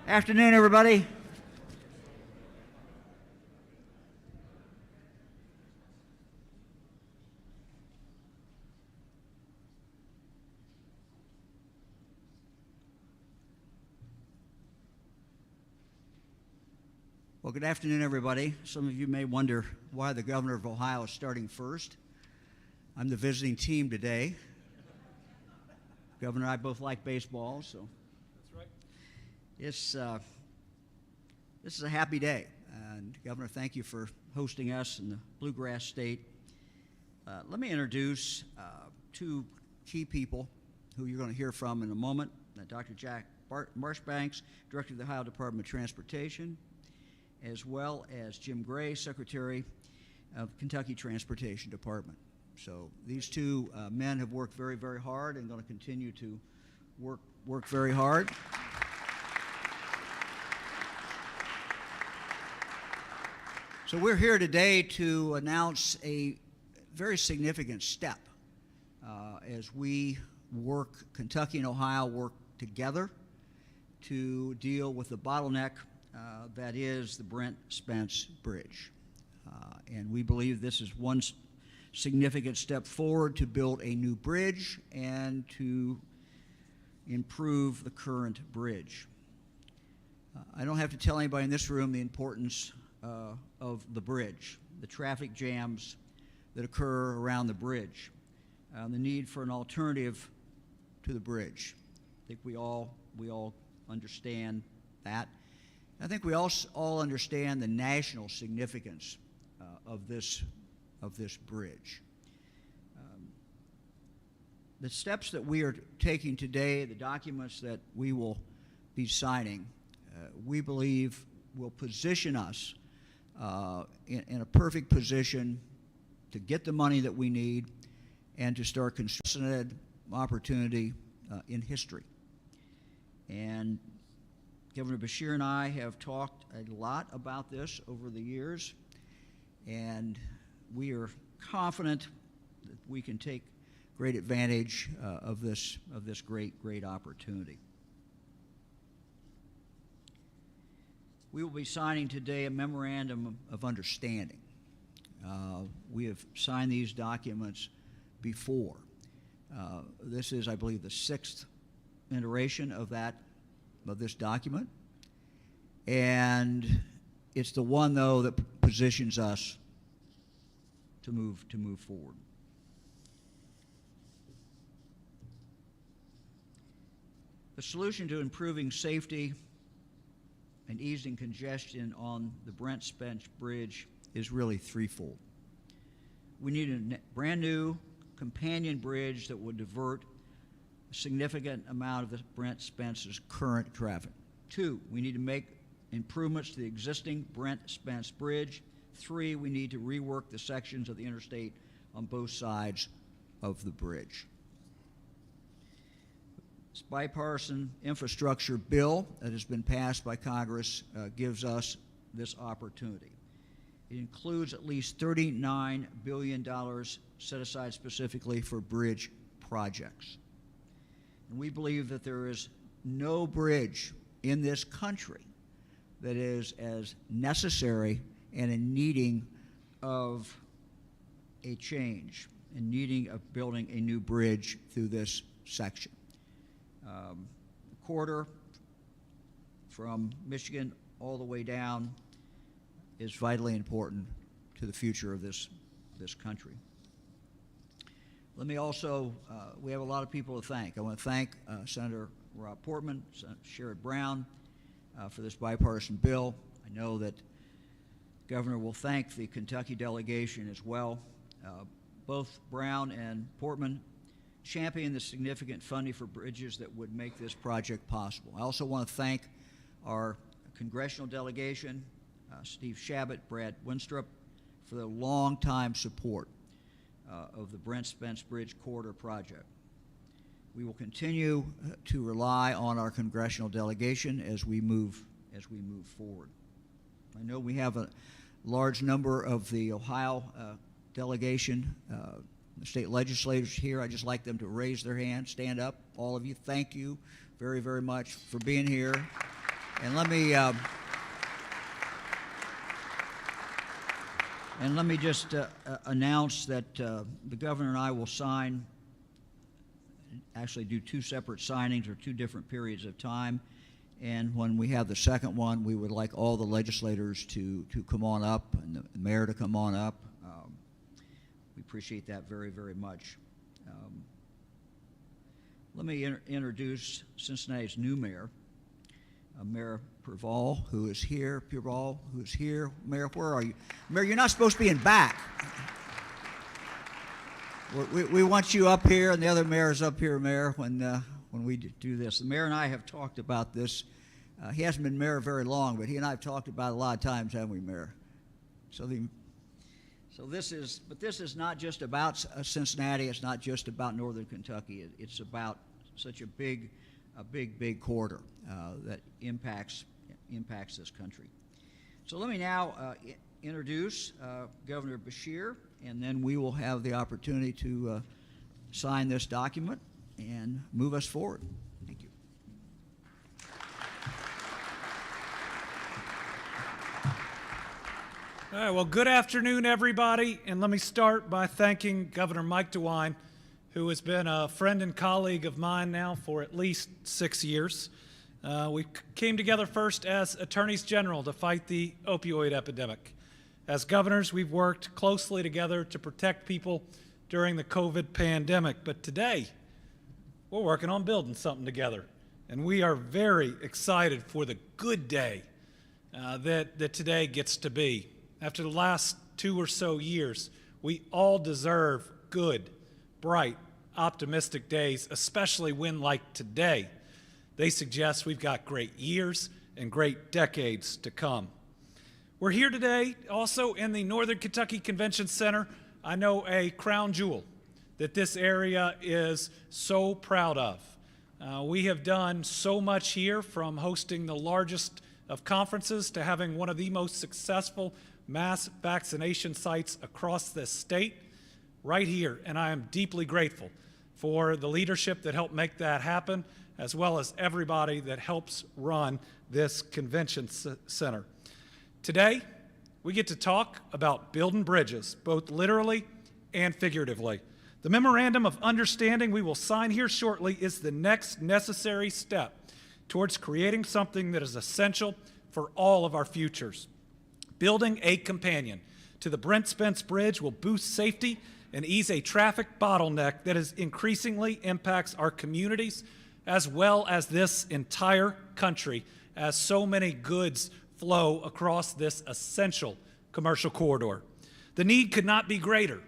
Afternoon, everybody. Well, good afternoon, everybody. Some of you may wonder why the governor of Ohio is starting first. I'm the visiting team today. Governor and I both like baseball, so that's right. This is a happy day. And Governor, thank you for hosting us in the Bluegrass State. Let me introduce two key people who you're going to hear from in a moment. Dr. Jack Marchbanks, Director of the Ohio Department of Transportation, as well as Jim Gray, Secretary of Kentucky Transportation Department. So these two men have worked very, very hard and going to continue to work very hard. So we're here today to announce a very significant step as we Kentucky and Ohio work together to deal with the bottleneck that is the Brent Spence Bridge. And we believe this is one significant step forward to build a new bridge and to improve the current bridge. I don't have to tell anybody in this room the importance of the bridge, the traffic jams that occur around the bridge, the need for an alternative to the bridge. I think we all understand that. I think we also all understand the national significance of this bridge. The steps that we are taking today, the documents that we will be signing, we believe will position us in a perfect position to get the money that we need and to start construction opportunity in history. And Governor Beshear and I have talked a lot about this over the years, and we are confident that we can take great advantage of this great opportunity. We will be signing today a memorandum of understanding. We have signed these documents before. This is, I believe, the sixth iteration of this document, and it's the one, though, that positions us to move forward. The solution to improving safety and easing congestion on the Brent Spence Bridge is really threefold. We need a brand new companion bridge that would divert a significant amount of the Brent Spence's current traffic. 2, we need to make improvements to the existing Brent Spence Bridge. 3, we need to rework the sections of the interstate on both sides of the bridge. This bipartisan infrastructure bill that has been passed by Congress gives us this opportunity. It includes at least $39 billion set aside specifically for bridge projects. And we believe that there is no bridge in this country that is as necessary and in needing of a change, in needing of building a new bridge through this section. The corridor from Michigan all the way down is vitally important to the future of this country. Let me also, we have a lot of people to thank. I want to thank Senator Rob Portman, Sherrod Brown for this bipartisan bill. I know that the Governor will thank the Kentucky delegation as well. Both Brown and Portman championed the significant funding for bridges that would make this project possible. I also want to thank our congressional delegation, Steve Shabbat, Brad Winstrup, for their long-time support of the Brent Spence Bridge corridor project. We will continue to rely on our congressional delegation as we move forward. I know we have a large number of the Ohio delegation, the state legislators here. I'd just like them to raise their hand, stand up. All of you, thank you very, very much for being here. And let me just announce that the governor and I will actually do two separate signings or two different periods of time. And when we have the second one, we would like all the legislators to come on up and the mayor to come on up. We appreciate that very, very much. Let me introduce Cincinnati's new mayor, Mayor Purval, who is here. Purval, who is here. Mayor, where are you? Mayor, you're not supposed to be in back. We want you up here, and the other mayor's up here, Mayor, when we do this. The mayor and I have talked about this. He hasn't been mayor very long, but he and I have talked about it a lot of times, haven't we, Mayor? So this is not just about Cincinnati. It's not just about northern Kentucky. It's about such a big corridor that impacts this country. So let me now introduce Governor Beshear, and then we will have the opportunity to sign this document and move us forward. Thank you. All right, well, good afternoon, everybody, and let me start by thanking Governor Mike DeWine, who has been a friend and colleague of mine now for at least 6 years. We came together first as attorneys general to fight the opioid epidemic. As governors, we've worked closely together to protect people during the COVID pandemic, but today, we're working on building something together, and we are very excited for the good day that today gets to be. After the last 2 or so years, we all deserve good, bright, optimistic days, especially when, like today, they suggest we've got great years and great decades to come. We're here today also in the Northern Kentucky Convention Center. I know a crown jewel that this area is so proud of. We have done so much here, from hosting the largest of conferences to having one of the most successful mass vaccination sites across this state, right here, and I am deeply grateful for the leadership that helped make that happen, as well as everybody that helps run this convention center. Today, we get to talk about building bridges, both literally and figuratively. The memorandum of understanding we will sign here shortly is the next necessary step towards creating something that is essential for all of our futures. Building a companion to the Brent Spence Bridge will boost safety and ease a traffic bottleneck that is increasingly impacts our communities as well as this entire country, as so many goods flow across this essential commercial corridor. The need could not be greater.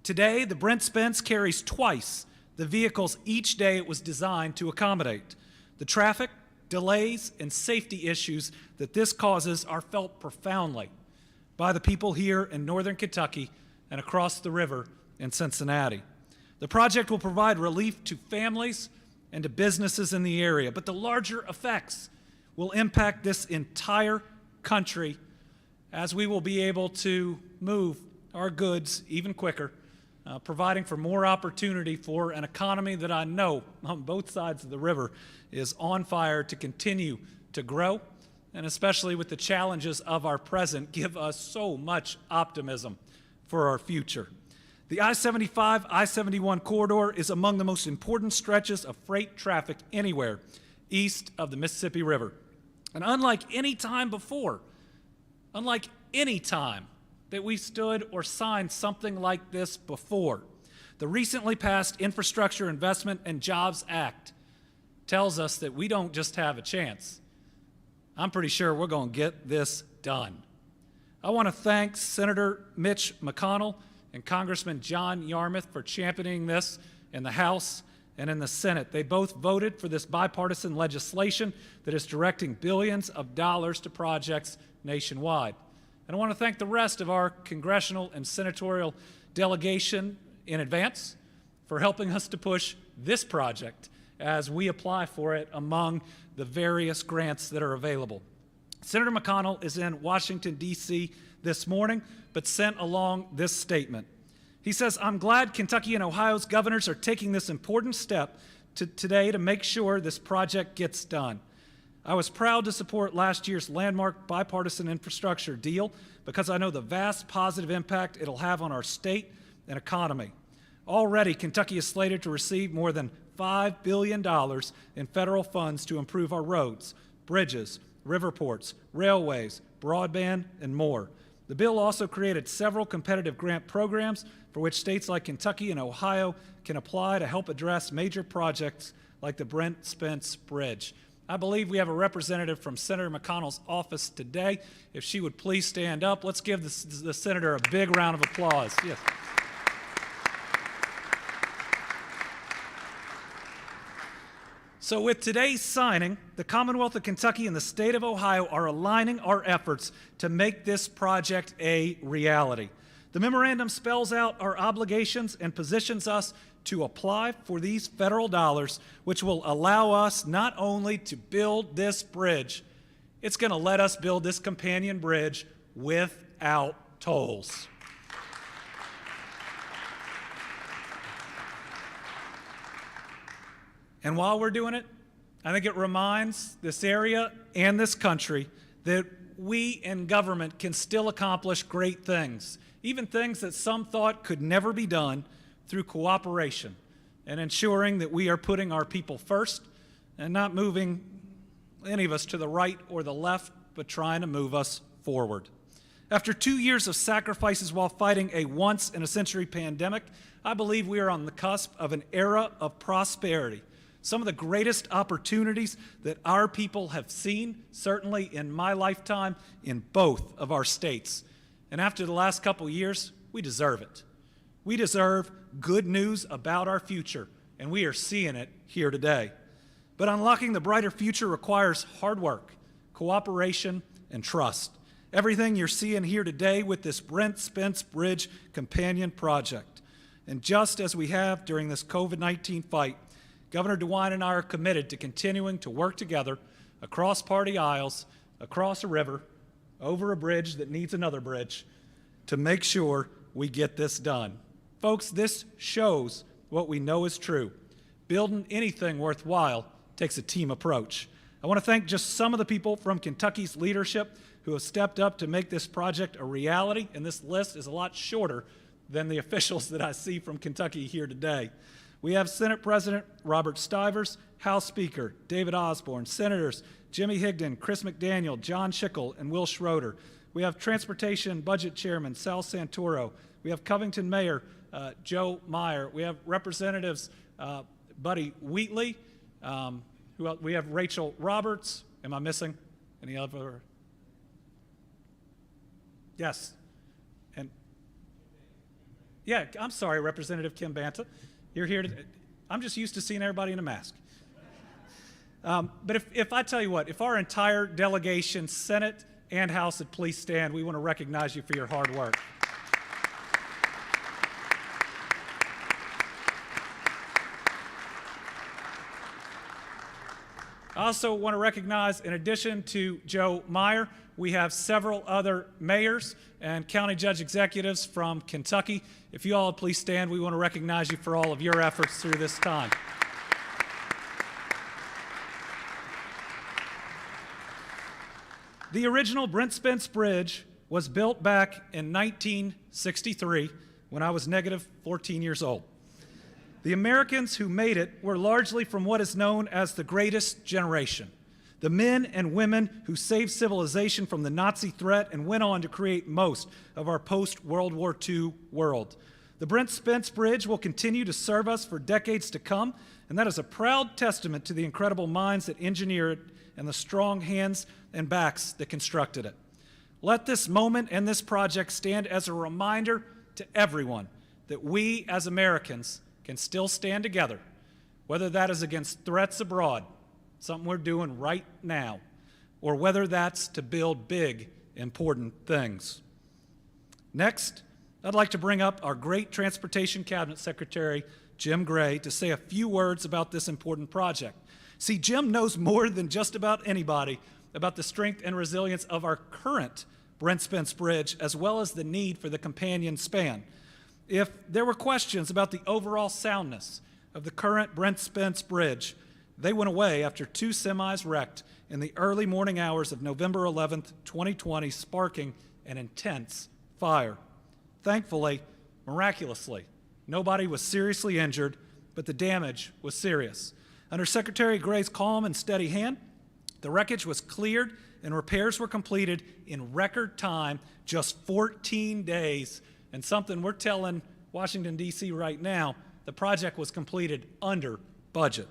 Today, the Brent Spence carries twice the vehicles each day it was designed to accommodate. The traffic, delays, and safety issues that this causes are felt profoundly by the people here in northern Kentucky and across the river in Cincinnati. The project will provide relief to families and to businesses in the area, but the larger effects will impact this entire country, as we will be able to move our goods even quicker, providing for more opportunity for an economy that I know on both sides of the river is on fire to continue to grow, and especially with the challenges of our present, give us so much optimism for our future. The I-75, I-71 corridor is among the most important stretches of freight traffic anywhere east of the Mississippi River. And unlike any time before, unlike any time that we stood or signed something like this before, the recently passed Infrastructure Investment and Jobs Act tells us that we don't just have a chance. I'm pretty sure we're going to get this done. I want to thank Senator Mitch McConnell and Congressman John Yarmuth for championing this in the House and in the Senate. They both voted for this bipartisan legislation that is directing billions of dollars to projects nationwide. And I want to thank the rest of our congressional and senatorial delegation in advance for helping us to push this project as we apply for it among the various grants that are available. Senator McConnell is in Washington, D.C. this morning, but sent along this statement. He says, "I'm glad Kentucky and Ohio's governors are taking this important step today to make sure this project gets done. I was proud to support last year's landmark bipartisan infrastructure deal because I know the vast positive impact it'll have on our state and economy. Already, Kentucky is slated to receive more than $5 billion in federal funds to improve our roads, bridges, riverports, railways, broadband, and more. The bill also created several competitive grant programs for which states like Kentucky and Ohio can apply to help address major projects like the Brent Spence Bridge. I believe we have a representative from Senator McConnell's office today. If she would please stand up, let's give the senator a big round of applause. Yes. So with today's signing, the Commonwealth of Kentucky and the state of Ohio are aligning our efforts to make this project a reality. The memorandum spells out our obligations and positions us to apply for these federal dollars, which will allow us not only to build this bridge, it's going to let us build this companion bridge without tolls. And while we're doing it, I think it reminds this area and this country that we in government can still accomplish great things, even things that some thought could never be done, through cooperation and ensuring that we are putting our people first and not moving any of us to the right or the left, but trying to move us forward. After 2 years of sacrifices while fighting a once-in-a-century pandemic, I believe we are on the cusp of an era of prosperity. Some of the greatest opportunities that our people have seen, certainly in my lifetime, in both of our states. And after the last couple years, we deserve it. We deserve good news about our future, and we are seeing it here today. But unlocking the brighter future requires hard work, cooperation, and trust. Everything you're seeing here today with this Brent Spence Bridge companion project. And just as we have during this COVID-19 fight, Governor DeWine and I are committed to continuing to work together across party aisles, across a river, over a bridge that needs another bridge, to make sure we get this done. Folks, this shows what we know is true. Building anything worthwhile takes a team approach. I want to thank just some of the people from Kentucky's leadership who have stepped up to make this project a reality, and this list is a lot shorter than the officials that I see from Kentucky here today. We have Senate President Robert Stivers, House Speaker David Osborne, Senators Jimmy Higdon, Chris McDaniel, John Schickel, and Will Schroeder. We have Transportation Budget Chairman Sal Santoro. We have Covington Mayor Joe Meyer. We have Representatives Buddy Wheatley. Who else? We have Rachel Roberts. Am I missing any other? Yes. And yeah, I'm sorry, Representative Kim Banta. You're here to, I'm just used to seeing everybody in a mask. But if I tell you what, if our entire delegation, Senate and House, would please stand, we want to recognize you for your hard work. I also want to recognize, in addition to Joe Meyer, we have several other mayors and county judge executives from Kentucky. If you all would please stand, we want to recognize you for all of your efforts through this time. The original Brent Spence Bridge was built back in 1963 when I was negative 14 years old. The Americans who made it were largely from what is known as the greatest generation, the men and women who saved civilization from the Nazi threat and went on to create most of our post-World War II world. The Brent Spence Bridge will continue to serve us for decades to come, and that is a proud testament to the incredible minds that engineered it and the strong hands and backs that constructed it. Let this moment and this project stand as a reminder to everyone that we as Americans can still stand together, whether that is against threats abroad, something we're doing right now, or whether that's to build big, important things. Next, I'd like to bring up our great Transportation Cabinet Secretary, Jim Gray, to say a few words about this important project. See, Jim knows more than just about anybody about the strength and resilience of our current Brent Spence Bridge, as well as the need for the companion span. If there were questions about the overall soundness of the current Brent Spence Bridge, They went away after 2 semis wrecked in the early morning hours of November 11th, 2020, sparking an intense fire. Thankfully, miraculously, nobody was seriously injured, but the damage was serious. Under Secretary Gray's calm and steady hand, the wreckage was cleared and repairs were completed in record time, just 14 days. And something we're telling Washington, D.C. right now, the project was completed under budget.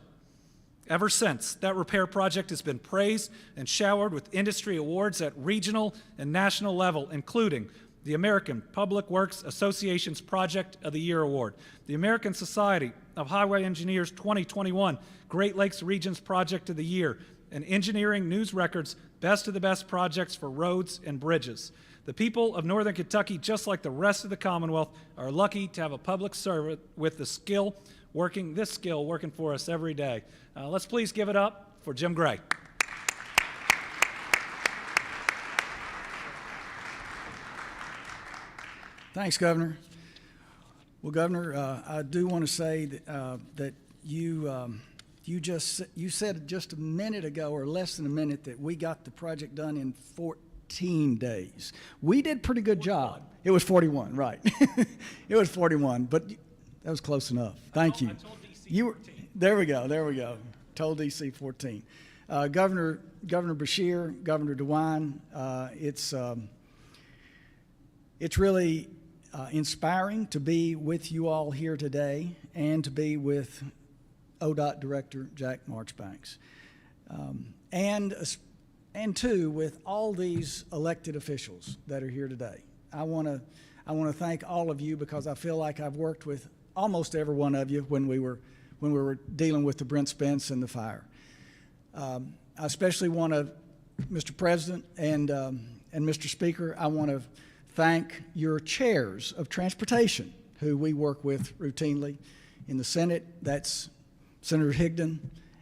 Ever since, that repair project has been praised and showered with industry awards at regional and national level, including the American Public Works Association's Project of the Year Award, the American Society of Highway Engineers 2021 Great Lakes Region's Project of the Year, and Engineering News Record's Best of the Best Projects for Roads and Bridges. The people of Northern Kentucky, just like the rest of the Commonwealth, are lucky to have a public servant with this skill working for us every day. Let's please give it up for Jim Gray. Thanks, Governor. Well, Governor, I do want to say that you said just a minute ago, or less than a minute, that we got the project done in 14 days. We did a pretty good job. It was 41, right? It was 41, but that was close enough. Thank you. I told DC 14. There we go. Told DC 14. Governor Beshear, Governor DeWine, it's really inspiring to be with you all here today and to be with ODOT Director Jack Marchbanks. And too, with all these elected officials that are here today. I want to thank all of you because I feel like I've worked with almost every one of you when we were dealing with the Brent Spence and the fire. I especially want to, Mr. President and Mr. Speaker, I want to thank your chairs of transportation, who we work with routinely. In the Senate, that's Senator Higdon,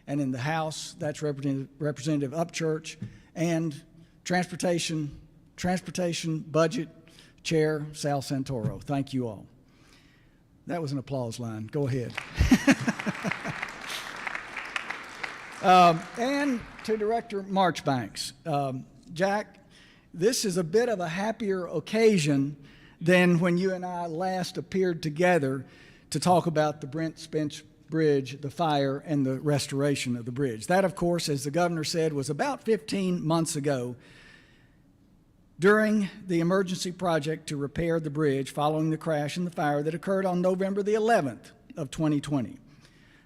and in the House, that's Representative Upchurch, and Transportation Budget Chair Sal Santoro. Thank you all. That was an applause line. Go ahead. And to Director Marchbanks. Jack, this is a bit of a happier occasion than when you and I last appeared together to talk about the Brent Spence Bridge, the fire, and the restoration of the bridge. That, of course, as the governor said, was about 15 months ago during the emergency project to repair the bridge following the crash and the fire that occurred on November the 11th of 2020.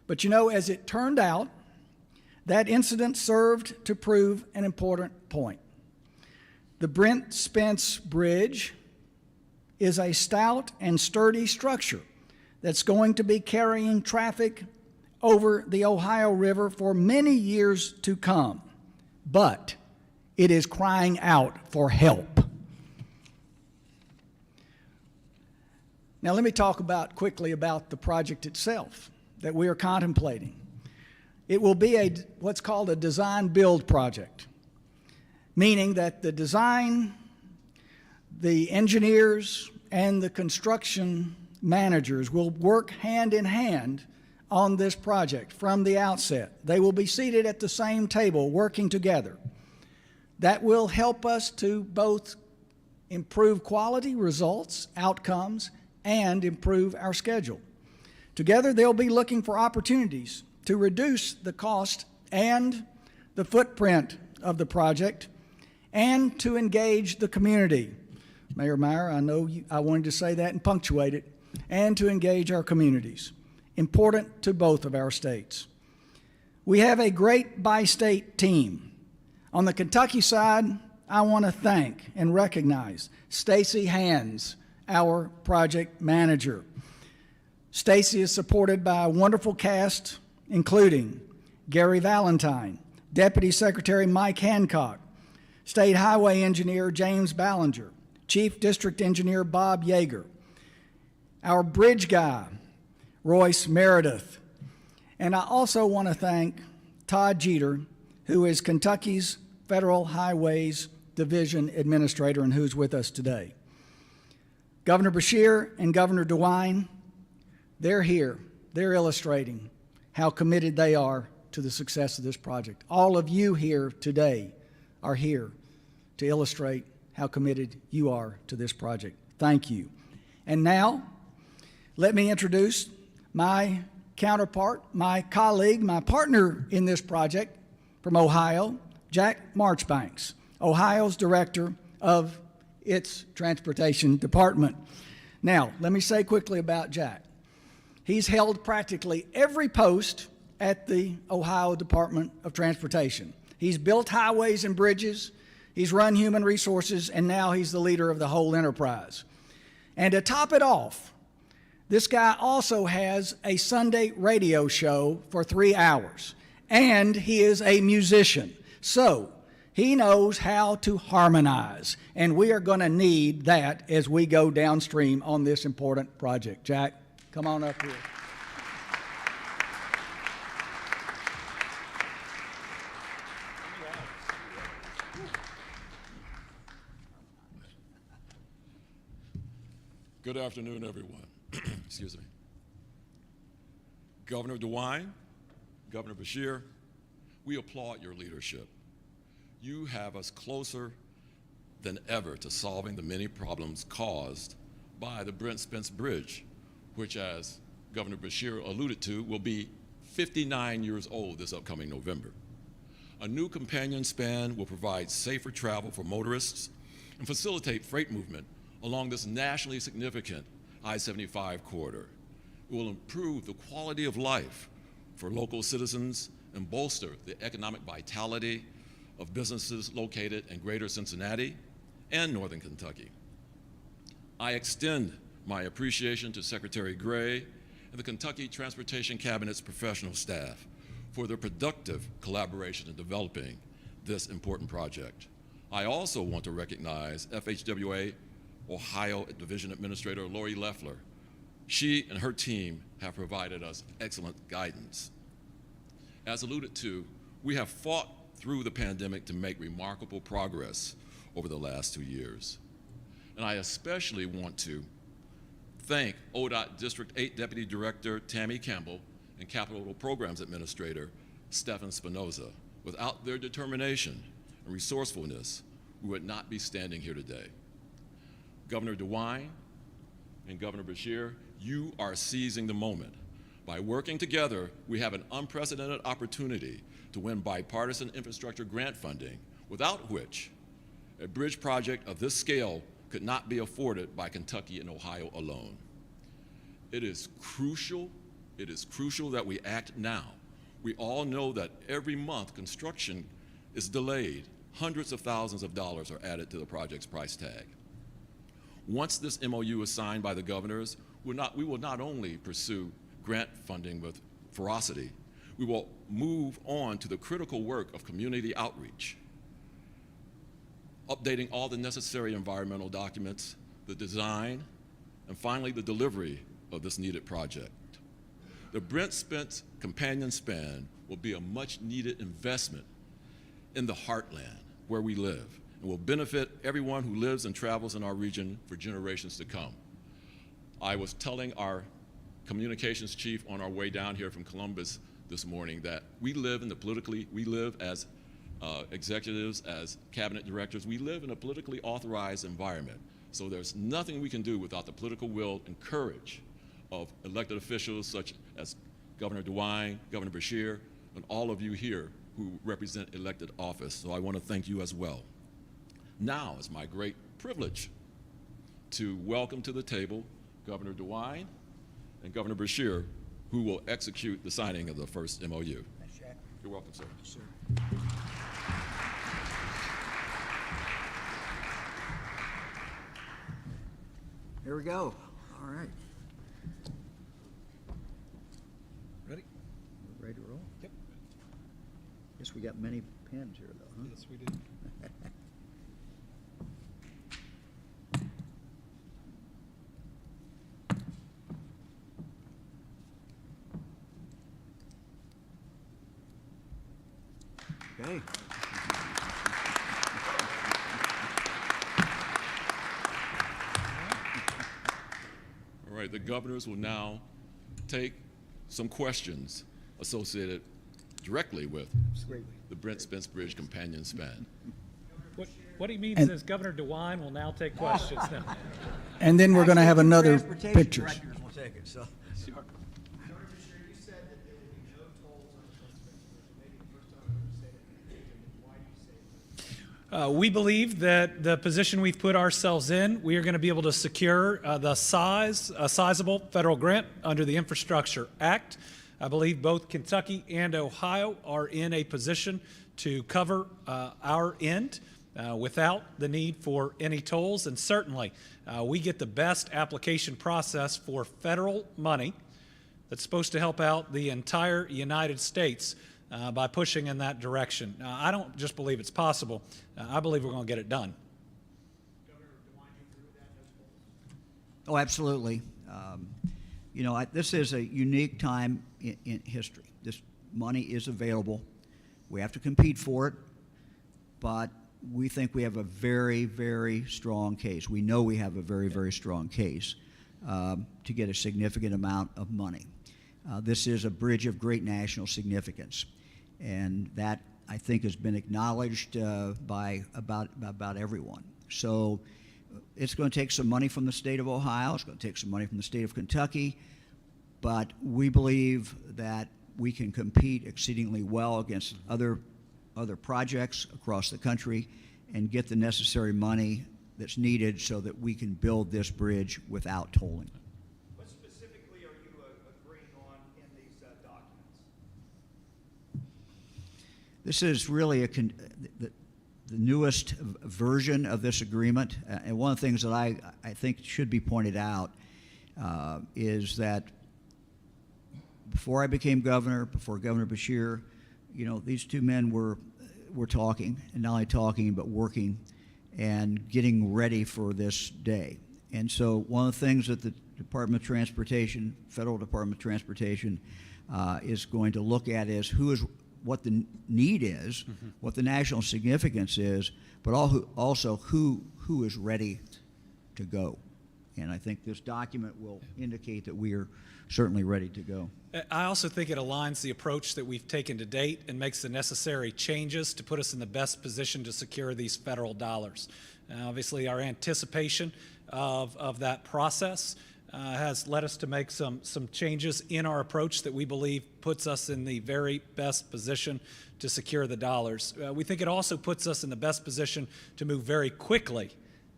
But you know, as it turned out, that incident served to prove an important point. The Brent Spence Bridge is a stout and sturdy structure that's going to be carrying traffic over the Ohio River for many years to come. But it is crying out for help. Now let me talk quickly about the project itself that we are contemplating. It will be what's called a design-build project, meaning that the design, the engineers, and the construction managers will work hand in hand on this project from the outset. They will be seated at the same table working together. That will help us to both improve quality, results, outcomes, and improve our schedule. Together, they'll be looking for opportunities to reduce the cost and the footprint of the project and to engage the community. Mayor Meyer, I know I wanted to say that and punctuate it, and to engage our communities, important to both of our states. We have a great bi-state team. On the Kentucky side, I want to thank and recognize Stacy Hands, our project manager. Stacy is supported by a wonderful cast, including Gary Valentine, Deputy Secretary Mike Hancock, State Highway Engineer James Ballinger, Chief District Engineer Bob Yeager, our bridge guy, Royce Meredith, and I also want to thank Todd Jeter, who is Kentucky's Federal Highways Division Administrator and who's with us today. Governor Beshear and Governor DeWine, they're here. They're illustrating how committed they are to the success of this project. All of you here today are here to illustrate how committed you are to this project. Thank you. And now, let me introduce my counterpart, my colleague, my partner in this project from Ohio, Jack Marchbanks, Ohio's Director of its Transportation Department. Now, let me say quickly about Jack. He's held practically every post at the Ohio Department of Transportation. He's built highways and bridges, he's run human resources, and now he's the leader of the whole enterprise. And to top it off, this guy also has a Sunday radio show for 3 hours, and he is a musician. So he knows how to harmonize, and we are going to need that as we go downstream on this important project. Jack, come on up here. Good afternoon, everyone. Excuse me. Governor DeWine, Governor Beshear, we applaud your leadership. You have us closer than ever to solving the many problems caused by the Brent Spence Bridge, which, as Governor Beshear alluded to, will be 59 years old this upcoming November. A new companion span will provide safer travel for motorists and facilitate freight movement along this nationally significant I-75 corridor. It will improve the quality of life for local citizens and bolster the economic vitality of businesses located in greater Cincinnati and northern Kentucky. I extend my appreciation to Secretary Gray and the Kentucky Transportation Cabinet's professional staff for their productive collaboration in developing this important project. I also want to recognize FHWA Ohio Division Administrator Lori Loeffler. She and her team have provided us excellent guidance. As alluded to, we have fought through the pandemic to make remarkable progress over the last 2 years. And I especially want to thank ODOT District 8 Deputy Director Tammy Campbell and Capital Programs Administrator Stephen Spinoza. Without their determination and resourcefulness, we would not be standing here today. Governor DeWine and Governor Beshear, you are seizing the moment. By working together, we have an unprecedented opportunity to win bipartisan infrastructure grant funding, without which a bridge project of this scale could not be afforded by Kentucky and Ohio alone. It is crucial that we act now. We all know that every month construction is delayed. Hundreds of thousands of dollars are added to the project's price tag. Once this MOU is signed by the governors, we will not only pursue grant funding with ferocity, we will move on to the critical work of community outreach, updating all the necessary environmental documents, the design, and finally the delivery of this needed project. The Brent Spence companion span will be a much needed investment in the heartland where we live, and will benefit everyone who lives and travels in our region for generations to come. I was telling our communications chief on our way down here from Columbus this morning that we live as executives, as cabinet directors, we live in a politically authorized environment. So there's nothing we can do without the political will and courage of elected officials such as Governor DeWine, Governor Beshear, and all of you here who represent elected office. So I want to thank you as well. Now it's my great privilege to welcome to the table Governor DeWine and Governor Beshear, who will execute the signing of the first MOU. Thanks, Jack. You're welcome, sir. Yes, sir. Here we go. All right. Ready? We're ready to roll? Yep. Guess we got many pens here, though, huh? Yes, we did. Okay. All right, the governors will now take some questions associated directly with the Brent Spence Bridge companion span. What he means is Governor DeWine will now take questions now. And then we're going to have another Transportation pictures. directors will take it, so. Governor Beshear, you said that there will be no tolls on Brent Spence Bridge. Maybe the first time I've ever said it. Why do you say that? We believe that the position we've put ourselves in, we are going to be able to secure a sizable federal grant under the Infrastructure Act. I believe both Kentucky and Ohio are in a position to cover our end without the need for any tolls. And certainly, we get the best application process for federal money that's supposed to help out the entire United States by pushing in that direction. I don't just believe it's possible. I believe we're going to get it done. Governor DeWine, you agree with that? Oh, absolutely. You know, this is a unique time in history. This money is available. We have to compete for it, but we think we have a very, very strong case. We know we have a very, very strong case to get a significant amount of money. This is a bridge of great national significance, and that, I think, has been acknowledged by about everyone. So it's going to take some money from the state of Ohio. It's going to take some money from the state of Kentucky, but we believe that we can compete exceedingly well against other projects across the country and get the necessary money that's needed so that we can build this bridge without tolling. What specifically are you agreeing on in these documents? This is really the newest version of this agreement, and one of the things that I think should be pointed out is that before I became governor, before Governor Beshear, you know, these two men were talking, and not only talking, but working and getting ready for this day. And so one of the things that the Department of Transportation, Federal Department of Transportation, is going to look at is what the need is, what the national significance is, but also who is ready to go. And I think this document will indicate that we are certainly ready to go. I also think it aligns the approach that we've taken to date and makes the necessary changes to put us in the best position to secure these federal dollars. Obviously, our anticipation of that process has led us to make some changes in our approach that we believe puts us in the very best position to secure the dollars. We think it also puts us in the best position to move very quickly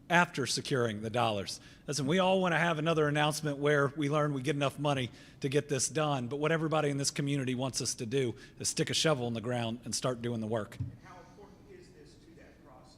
after securing the dollars. Listen, we all want to have another announcement where we learn we get enough money to get this done, but what everybody in this community wants us to do is stick a shovel in the ground and start doing the work. And how important is this to that process?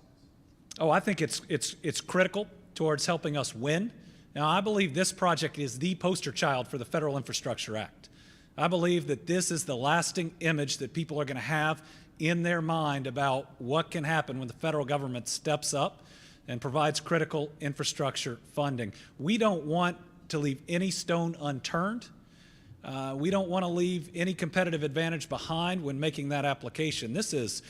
Oh, I think it's critical towards helping us win. Now, I believe this project is the poster child for the Federal Infrastructure Act. I believe that this is the lasting image that people are going to have in their mind about what can happen when the federal government steps up and provides critical infrastructure funding. We don't want to leave any stone unturned. We don't want to leave any competitive advantage behind when making that application. This is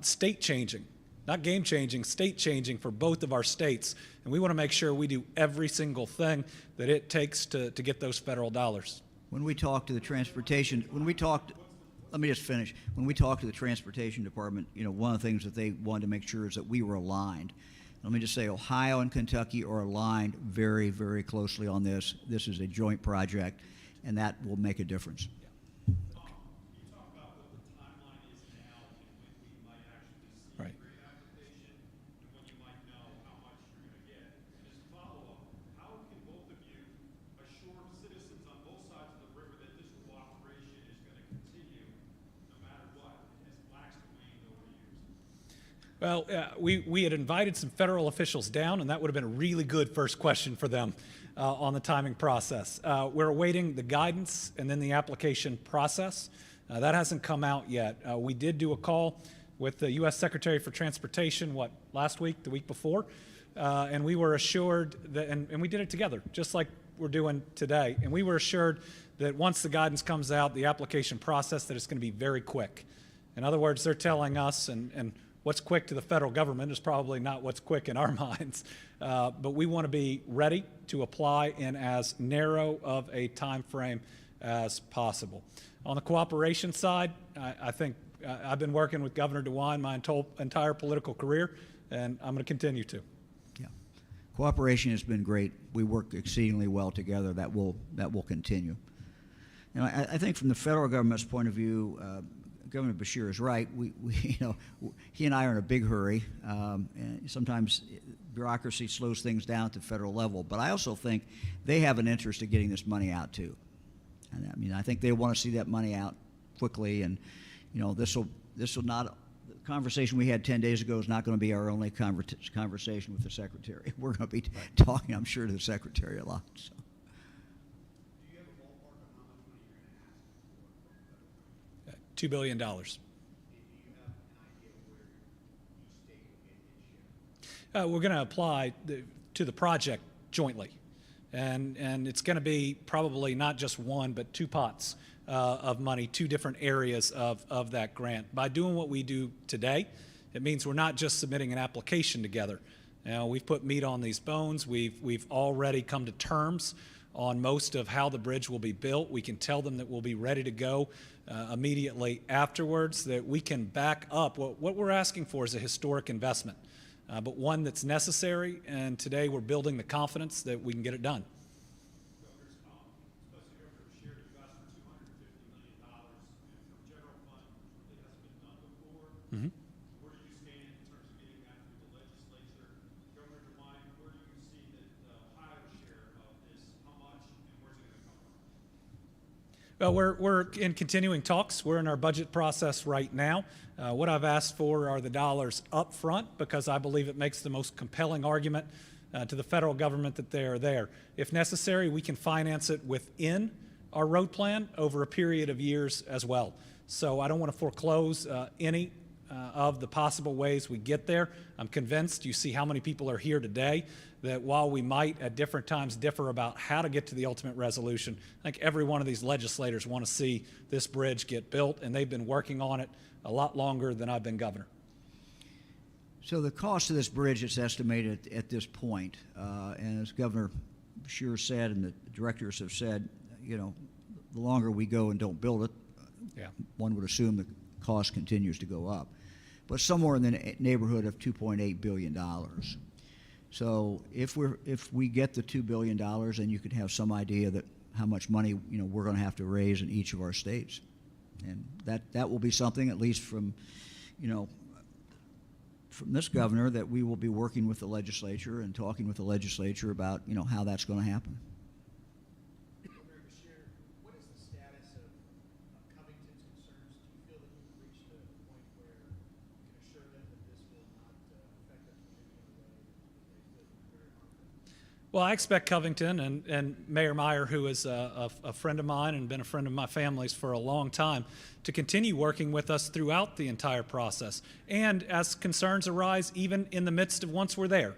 state-changing, not game-changing, state-changing for both of our states. And we want to make sure we do every single thing that it takes to get those federal dollars. When we talk to the transportation, let me just finish. When we talked to the Transportation Department, you know, one of the things that they wanted to make sure is that we were aligned. Let me just say, Ohio and Kentucky are aligned very, very closely on this. This is a joint project, and that will make a difference. Can you talk about what the timeline is now and when we might actually see Right. a grant application and when you might know how much you're going to get? And as a follow-up, how can both of you assure citizens on both sides of the river that this cooperation is going to continue no matter what, as waxed and waned over the years? Well, we had invited some federal officials down, and that would have been a really good first question for them on the timing process. We're awaiting the guidance and then the application process. That hasn't come out yet. We did do a call with the U.S. Secretary for Transportation, last week, the week before, and we were assured that, and we did it together, just like we're doing today, and we were assured that once the guidance comes out, the application process, that it's going to be very quick. In other words, they're telling us, and what's quick to the federal government is probably not what's quick in our minds. But we want to be ready to apply in as narrow of a time frame as possible. On the cooperation side, I think I've been working with Governor DeWine my entire political career, and I'm going to continue to. Yeah. Cooperation has been great. We work exceedingly well together. That will continue. And I think from the federal government's point of view, Governor Beshear is right. He and I are in a big hurry, and sometimes bureaucracy slows things down at the federal level. But I also think they have an interest in getting this money out too. And I mean, I think they want to see that money out quickly. And this will not. The conversation we had 10 days ago is not going to be our only conversation with the secretary. We're going to be talking, I'm sure, to the secretary a lot. So. Do you have a ballpark on how much money you're going to ask for? $2 billion. Do you have an idea of where each state will get its share? We're going to apply to the project jointly. And it's going to be probably not just one, but two pots of money, two different areas of that grant. By doing what we do today, it means we're not just submitting an application together. We've put meat on these bones. We've already come to terms on most of how the bridge will be built. We can tell them that we'll be ready to go immediately afterwards, that we can back up. What we're asking for is a historic investment. But one that's necessary, and today we're building the confidence that we can get it done. Governor, especially Governor Beshear, you've asked for $250 million from general fund, which really hasn't been done before. Mm-hmm. Where do you stand in terms of getting that through the legislature? Governor DeWine, where do you see the Ohio share of this? How much, and where's it going to come from? Well, we're in continuing talks. We're in our budget process right now. What I've asked for are the dollars up front because I believe it makes the most compelling argument to the federal government that they are there. If necessary, we can finance it within our road plan over a period of years as well. So I don't want to foreclose any of the possible ways we get there. I'm convinced, you see how many people are here today, that while we might at different times differ about how to get to the ultimate resolution, I think every one of these legislators want to see this bridge get built, and they've been working on it a lot longer than I've been governor. So the cost of this bridge is estimated at this point, and as Governor Beshear said and the directors have said, the longer we go and don't build it, one would assume the cost continues to go up. But somewhere in the neighborhood of $2.8 billion. So if we get the $2 billion, then you could have some idea that how much money we're going to have to raise in each of our states, and that will be something, at least from this governor, that we will be working with the legislature and talking with the legislature about how that's going to happen. Governor Beshear, what is the status of Covington's concerns? Do you feel that you've reached a point where you can assure them that this will not affect the community in a way that they feel very harmful? Well, I expect Covington and Mayor Meyer, who is a friend of mine and been a friend of my family's for a long time, to continue working with us throughout the entire process. And as concerns arise, even in the midst of once we're there,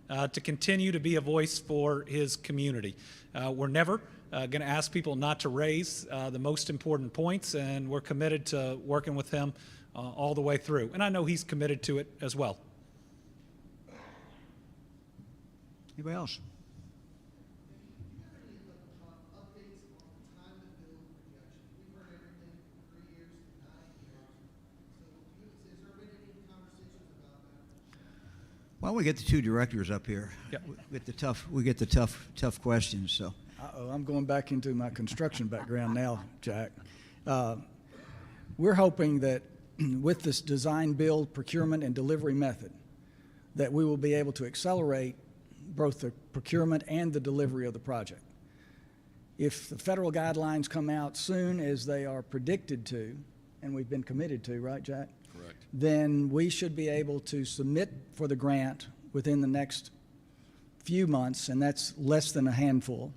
to continue to be a voice for his community. We're never going to ask people not to raise the most important points, and we're committed to working with him all the way through. And I know he's committed to it as well. Anybody else? Why don't we get the two directors up here? Yep. We get the tough questions. So. Uh-oh, I'm going back into my construction background now, Jack. We're hoping that with this design, build, procurement, and delivery method, that we will be able to accelerate both the procurement and the delivery of the project. If the federal guidelines come out soon, as they are predicted to, and we've been committed to, right, Jack? Correct. Then we should be able to submit for the grant within the next few months, and that's less than a handful.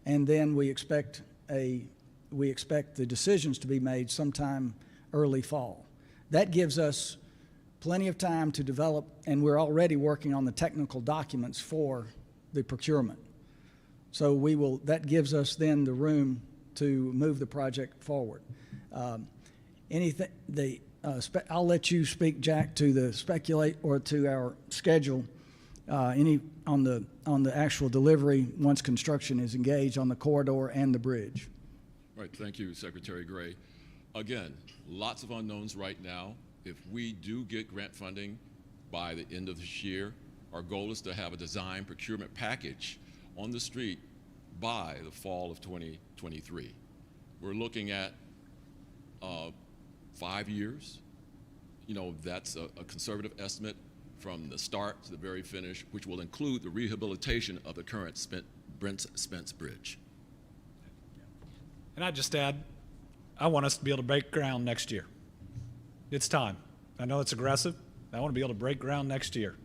And then we expect the decisions to be made sometime early fall. That gives us plenty of time to develop, and we're already working on the technical documents for the procurement. So that gives us then the room to move the project forward. I'll let you speak, Jack, to the to our schedule. On the actual delivery once construction is engaged on the corridor and the bridge. Right, thank you, Secretary Gray. Again, lots of unknowns right now. If we do get grant funding by the end of this year, our goal is to have a design procurement package on the street by the fall of 2023. We're looking at 5 years. You know, that's a conservative estimate from the start to the very finish, which will include the rehabilitation of the current Brent Spence Bridge. And I'd just add, I want us to be able to break ground next year. It's time. I know it's aggressive. I want to be able to break ground next year.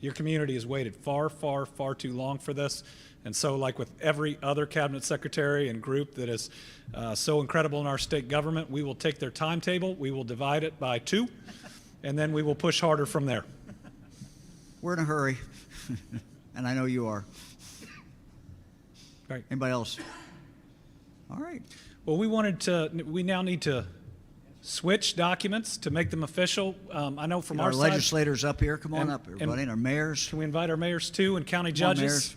Your community has waited far, far, far too long for this. And so, like with every other cabinet secretary and group that is so incredible in our state government, we will take their timetable, we will divide it by 2, and then we will push harder from there. We're in a hurry, and I know you are. Right. Anybody else? All right. Well, we now need to switch documents to make them official. I know from Our our side. legislators up here, come on And- up, everybody, and our mayors. Can we invite our mayors too and county Come on, judges? mayors.